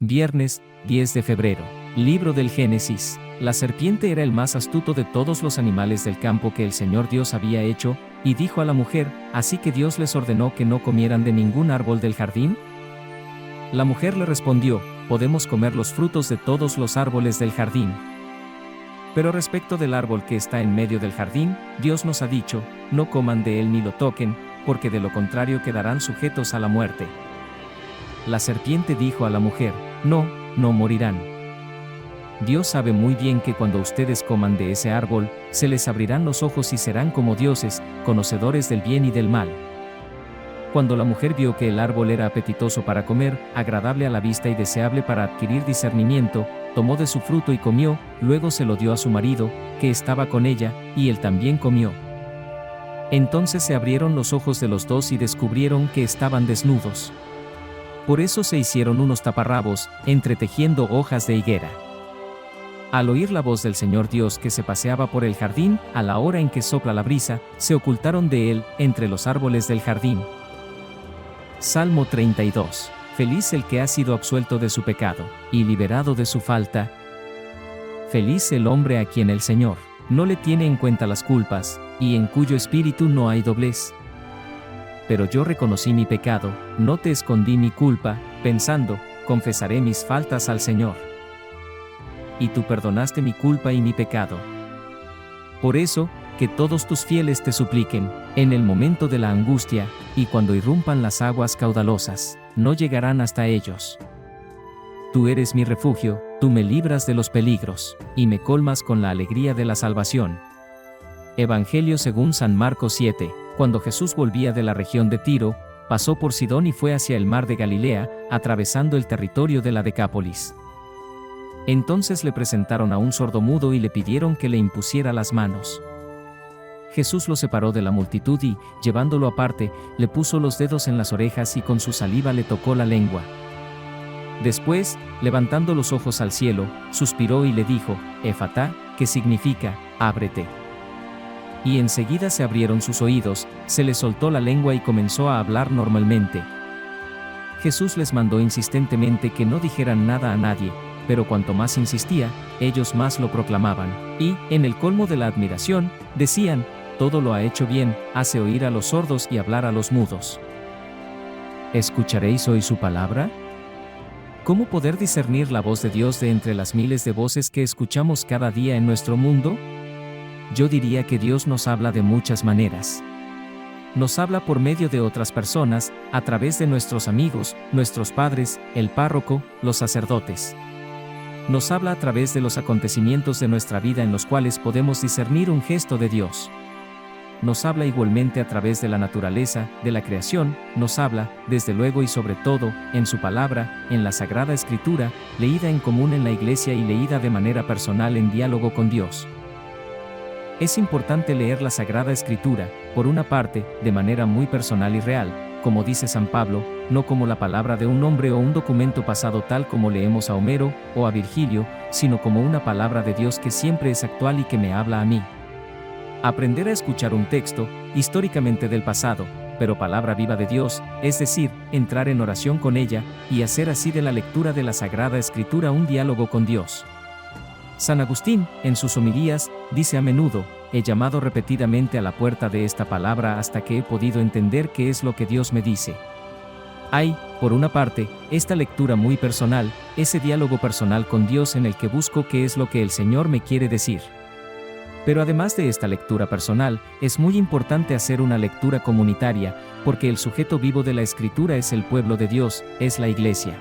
Viernes, 10 de febrero. Libro del Génesis. La serpiente era el más astuto de todos los animales del campo que el Señor Dios había hecho, y dijo a la mujer: ¿Así que Dios les ordenó que no comieran de ningún árbol del jardín? La mujer le respondió: podemos comer los frutos de todos los árboles del jardín. Pero respecto del árbol que está en medio del jardín, Dios nos ha dicho: no coman de él ni lo toquen, porque de lo contrario quedarán sujetos a la muerte. La serpiente dijo a la mujer: no morirán. Dios sabe muy bien que cuando ustedes coman de ese árbol, se les abrirán los ojos y serán como dioses, conocedores del bien y del mal. Cuando la mujer vio que el árbol era apetitoso para comer, agradable a la vista y deseable para adquirir discernimiento, tomó de su fruto y comió, luego se lo dio a su marido, que estaba con ella, y él también comió. Entonces se abrieron los ojos de los dos y descubrieron que estaban desnudos. Por eso se hicieron unos taparrabos, entretejiendo hojas de higuera. Al oír la voz del Señor Dios que se paseaba por el jardín, a la hora en que sopla la brisa, se ocultaron de él, entre los árboles del jardín. Salmo 32. Feliz el que ha sido absuelto de su pecado, y liberado de su falta. Feliz el hombre a quien el Señor no le tiene en cuenta las culpas, y en cuyo espíritu no hay doblez. Pero yo reconocí mi pecado, no te escondí mi culpa, pensando: confesaré mis faltas al Señor. Y tú perdonaste mi culpa y mi pecado. Por eso, que todos tus fieles te supliquen, en el momento de la angustia, y cuando irrumpan las aguas caudalosas, no llegarán hasta ellos. Tú eres mi refugio, tú me libras de los peligros, y me colmas con la alegría de la salvación. Evangelio según San Marcos 7. Cuando Jesús volvía de la región de Tiro, pasó por Sidón y fue hacia el mar de Galilea, atravesando el territorio de la Decápolis. Entonces le presentaron a un sordomudo y le pidieron que le impusiera las manos. Jesús lo separó de la multitud y, llevándolo aparte, le puso los dedos en las orejas y con su saliva le tocó la lengua. Después, levantando los ojos al cielo, suspiró y le dijo: Efatá, que significa: ábrete. Y enseguida se abrieron sus oídos, se le soltó la lengua y comenzó a hablar normalmente. Jesús les mandó insistentemente que no dijeran nada a nadie, pero cuanto más insistía, ellos más lo proclamaban, y, en el colmo de la admiración, decían: todo lo ha hecho bien, hace oír a los sordos y hablar a los mudos. ¿Escucharéis hoy su palabra? ¿Cómo poder discernir la voz de Dios de entre las miles de voces que escuchamos cada día en nuestro mundo? Yo diría que Dios nos habla de muchas maneras. Nos habla por medio de otras personas, a través de nuestros amigos, nuestros padres, el párroco, los sacerdotes. Nos habla a través de los acontecimientos de nuestra vida en los cuales podemos discernir un gesto de Dios. Nos habla igualmente a través de la naturaleza, de la creación, nos habla, desde luego y sobre todo, en su palabra, en la Sagrada Escritura, leída en común en la Iglesia y leída de manera personal en diálogo con Dios. Es importante leer la Sagrada Escritura, por una parte, de manera muy personal y real, como dice San Pablo, no como la palabra de un hombre o un documento pasado tal como leemos a Homero o a Virgilio, sino como una palabra de Dios que siempre es actual y que me habla a mí. Aprender a escuchar un texto, históricamente del pasado, pero palabra viva de Dios, es decir, entrar en oración con ella, y hacer así de la lectura de la Sagrada Escritura un diálogo con Dios. San Agustín, en sus homilías, dice a menudo: he llamado repetidamente a la puerta de esta palabra hasta que he podido entender qué es lo que Dios me dice. Hay, por una parte, esta lectura muy personal, ese diálogo personal con Dios en el que busco qué es lo que el Señor me quiere decir. Pero además de esta lectura personal, es muy importante hacer una lectura comunitaria, porque el sujeto vivo de la Escritura es el pueblo de Dios, es la Iglesia.